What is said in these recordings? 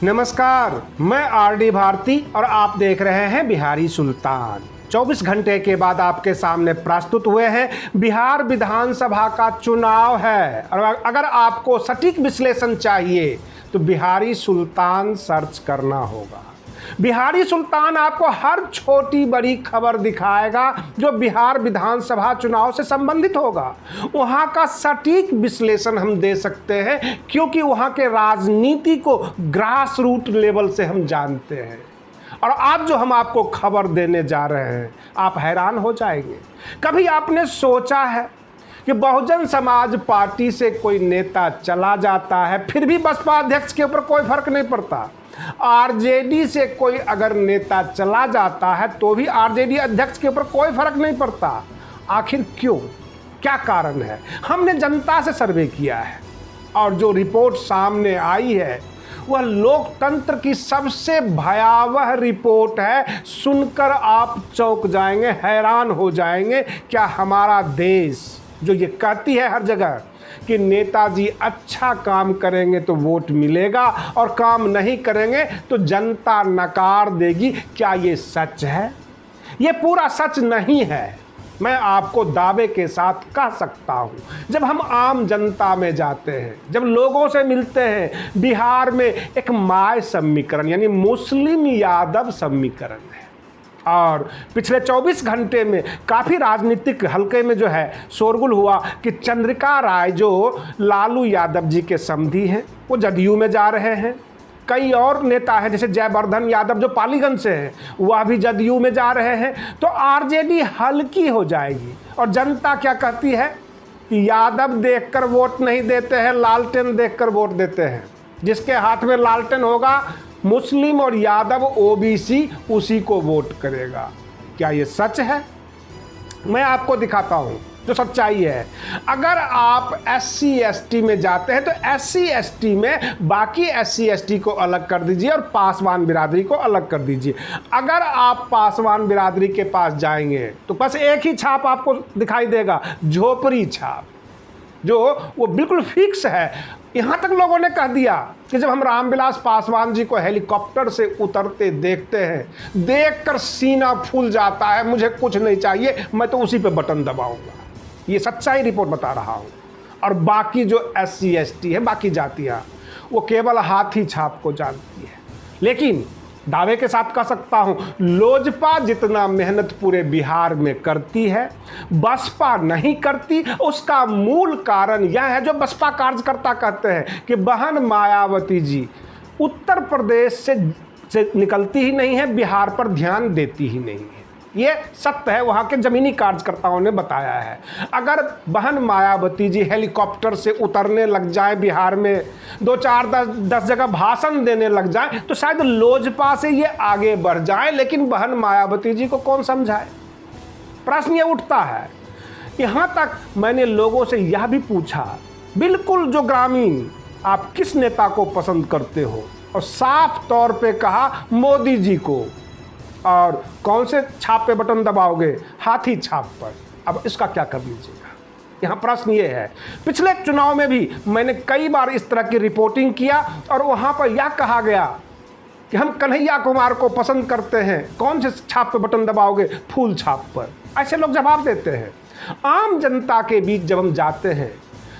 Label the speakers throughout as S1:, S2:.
S1: नमस्कार, मैं आरडी भारती और आप देख रहे हैं बिहारी सुल्तान। 24 घंटे के बाद आपके सामने प्रस्तुत हुए हैं बिहार विधानसभा का चुनाव है। और अगर आपको सटीक विश्लेषण चाहिए तो बिहारी सुल्तान सर्च करना होगा। बिहारी सुल्तान आपको हर छोटी बड़ी खबर दिखाएगा जो बिहार विधानसभा चुनाव से संबंधित होगा। वहां का सटीक विश्लेषण हम दे सकते हैं क्योंकि वहां के राजनीति को ग्रास रूट लेवल से हम जानते हैं। और आज जो हम आपको खबर देने जा रहे हैं, आप हैरान हो जाएंगे। कभी आपने सोचा है कि बहुजन समाज पार्टी से कोई नेता चला जाता है फिर भी बसपा अध्यक्ष के ऊपर कोई फर्क नहीं पड़ता? आरजेडी से कोई अगर नेता चला जाता है तो भी आरजेडी अध्यक्ष के ऊपर कोई फर्क नहीं पड़ता। आखिर क्यों? क्या कारण है? हमने जनता से सर्वे किया है और जो रिपोर्ट सामने आई है वह लोकतंत्र की सबसे भयावह रिपोर्ट है। सुनकर आप चौंक जाएंगे, हैरान हो जाएंगे। क्या हमारा देश जो ये कहती है हर जगह कि नेताजी अच्छा काम करेंगे तो वोट मिलेगा और काम नहीं करेंगे तो जनता नकार देगी, क्या ये सच है? ये पूरा सच नहीं है। मैं आपको दावे के साथ कह सकता हूँ। जब हम आम जनता में जाते हैं, जब लोगों से मिलते हैं, बिहार में एक माय समीकरण यानी मुस्लिम यादव समीकरण है। और पिछले 24 घंटे में काफ़ी राजनीतिक हलके में जो है शोरगुल हुआ कि चंद्रिका राय जो लालू यादव जी के समधी हैं वो जदयू में जा रहे हैं। कई और नेता हैं जैसे जयवर्धन यादव जो पालीगंज से हैं वह भी जदयू में जा रहे हैं। तो आरजेडी हल्की हो जाएगी। और जनता क्या कहती है कि यादव देखकर वोट नहीं देते हैं, लालटेन देखकर वोट देते हैं। जिसके हाथ में लालटेन होगा, मुस्लिम और यादव ओबीसी उसी को वोट करेगा। क्या ये सच है? मैं आपको दिखाता हूं जो सच्चाई है। अगर आप SC ST में जाते हैं तो SC ST में बाकी SC ST को अलग कर दीजिए और पासवान बिरादरी को अलग कर दीजिए। अगर आप पासवान बिरादरी के पास जाएंगे तो बस एक ही छाप आपको दिखाई देगा, झोपड़ी छाप, जो वो बिल्कुल फिक्स है। यहाँ तक लोगों ने कह दिया कि जब हम रामविलास पासवान जी को हेलीकॉप्टर से उतरते देखते हैं, देखकर सीना फूल जाता है, मुझे कुछ नहीं चाहिए, मैं तो उसी पे बटन दबाऊंगा। ये सच्चाई रिपोर्ट बता रहा हूँ। और बाकी जो SC ST है, बाकी जातियाँ, वो केवल हाथी छाप को जानती है। लेकिन दावे के साथ कह सकता हूं, लोजपा जितना मेहनत पूरे बिहार में करती है बसपा नहीं करती। उसका मूल कारण यह है जो बसपा कार्यकर्ता कहते हैं कि बहन मायावती जी उत्तर प्रदेश से निकलती ही नहीं है, बिहार पर ध्यान देती ही नहीं है। ये सत्य है, वहाँ के ज़मीनी कार्यकर्ताओं ने बताया है। अगर बहन मायावती जी हेलीकॉप्टर से उतरने लग जाए बिहार में, 2-4-10 जगह भाषण देने लग जाए तो शायद लोजपा से ये आगे बढ़ जाए। लेकिन बहन मायावती जी को कौन समझाए? प्रश्न ये उठता है। यहाँ तक मैंने लोगों से यह भी पूछा, बिल्कुल जो ग्रामीण, आप किस नेता को पसंद करते हो? और साफ तौर पे कहा मोदी जी को। और कौन से छाप पे बटन दबाओगे? हाथी छाप पर। अब इसका क्या कर लीजिएगा? यहाँ प्रश्न ये है। पिछले चुनाव में भी मैंने कई बार इस तरह की रिपोर्टिंग किया और वहाँ पर यह कहा गया कि हम कन्हैया कुमार को पसंद करते हैं। कौन से छाप पे बटन दबाओगे? फूल छाप पर। ऐसे लोग जवाब देते हैं। आम जनता के बीच जब हम जाते हैं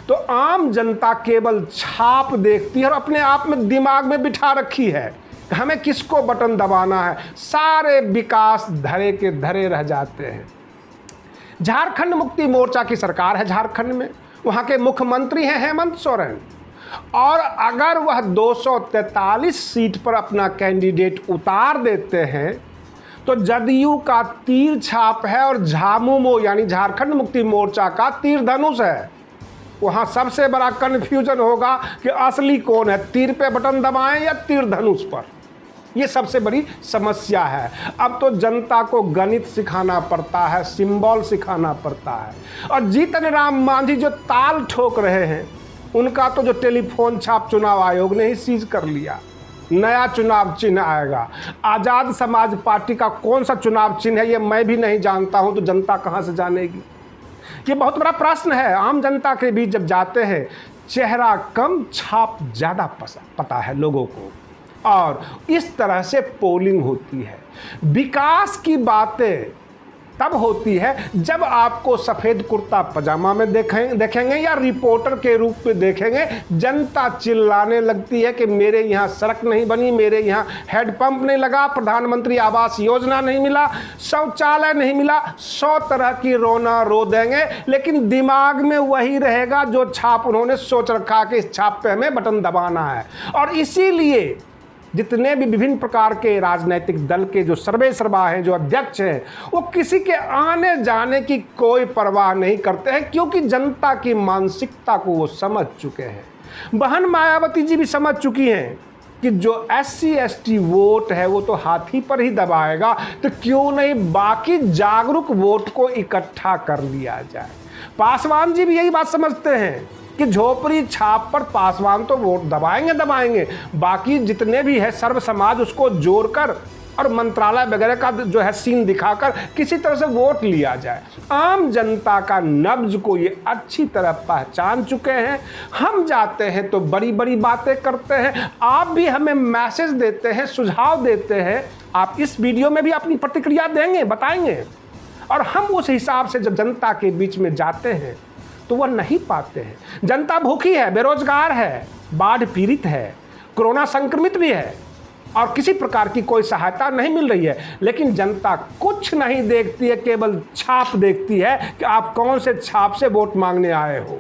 S1: तो आम जनता केवल छाप देखती है और अपने आप में दिमाग में बिठा रखी है हमें किसको बटन दबाना है। सारे विकास धरे के धरे रह जाते हैं। झारखंड मुक्ति मोर्चा की सरकार है झारखंड में, वहाँ के मुख्यमंत्री हैं हेमंत सोरेन। और अगर वह 243 सीट पर अपना कैंडिडेट उतार देते हैं तो जदयू का तीर छाप है और झामुमो यानी झारखंड मुक्ति मोर्चा का तीर धनुष है। वहाँ सबसे बड़ा कन्फ्यूजन होगा कि असली कौन है, तीर पे बटन दबाएं या तीर धनुष पर। ये सबसे बड़ी समस्या है। अब तो जनता को गणित सिखाना पड़ता है, सिंबल सिखाना पड़ता है। और जीतन राम मांझी जो ताल ठोक रहे हैं, उनका तो जो टेलीफोन छाप चुनाव आयोग ने ही सीज कर लिया। नया चुनाव चिन्ह आएगा। आज़ाद समाज पार्टी का कौन सा चुनाव चिन्ह है ये मैं भी नहीं जानता हूँ, तो जनता कहाँ से जानेगी? ये बहुत बड़ा प्रश्न है। आम जनता के बीच जब जाते हैं, चेहरा कम छाप ज़्यादा पता है लोगों को। और इस तरह से पोलिंग होती है। विकास की बातें तब होती है जब आपको सफ़ेद कुर्ता पजामा में देखेंगे या रिपोर्टर के रूप में देखेंगे। जनता चिल्लाने लगती है कि मेरे यहाँ सड़क नहीं बनी, मेरे यहाँ हैंडपंप नहीं लगा, प्रधानमंत्री आवास योजना नहीं मिला, शौचालय नहीं मिला, 100 तरह की रोना रो देंगे, लेकिन दिमाग में वही रहेगा जो छाप उन्होंने सोच रखा कि इस छाप पे हमें बटन दबाना है। और इसीलिए जितने भी विभिन्न प्रकार के राजनीतिक दल के जो सर्वे सर्वा हैं, जो अध्यक्ष हैं, वो किसी के आने जाने की कोई परवाह नहीं करते हैं, क्योंकि जनता की मानसिकता को वो समझ चुके हैं। बहन मायावती जी भी समझ चुकी हैं कि जो SC ST वोट है वो तो हाथी पर ही दबाएगा, तो क्यों नहीं बाकी जागरूक वोट को इकट्ठा कर लिया जाए। पासवान जी भी यही बात समझते हैं कि झोपड़ी छाप पर पासवान तो वोट दबाएंगे, बाकी जितने भी है सर्व समाज उसको जोड़कर और मंत्रालय वगैरह का जो है सीन दिखाकर किसी तरह से वोट लिया जाए। आम जनता का नब्ज को ये अच्छी तरह पहचान चुके हैं। हम जाते हैं तो बड़ी बड़ी बातें करते हैं, आप भी हमें मैसेज देते हैं, सुझाव देते हैं। आप इस वीडियो में भी अपनी प्रतिक्रिया देंगे, बताएंगे, और हम उस हिसाब से जब जनता के बीच में जाते हैं तो वह नहीं पाते हैं। जनता भूखी है, बेरोजगार है, बाढ़ पीड़ित है, कोरोना संक्रमित भी है और किसी प्रकार की कोई सहायता नहीं मिल रही है, लेकिन जनता कुछ नहीं देखती है, केवल छाप देखती है कि आप कौन से छाप से वोट मांगने आए हो।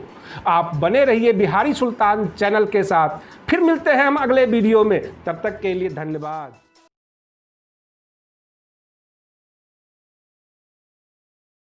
S1: आप बने रहिए बिहारी सुल्तान चैनल के साथ। फिर मिलते हैं हम अगले वीडियो में, तब तक के लिए धन्यवाद।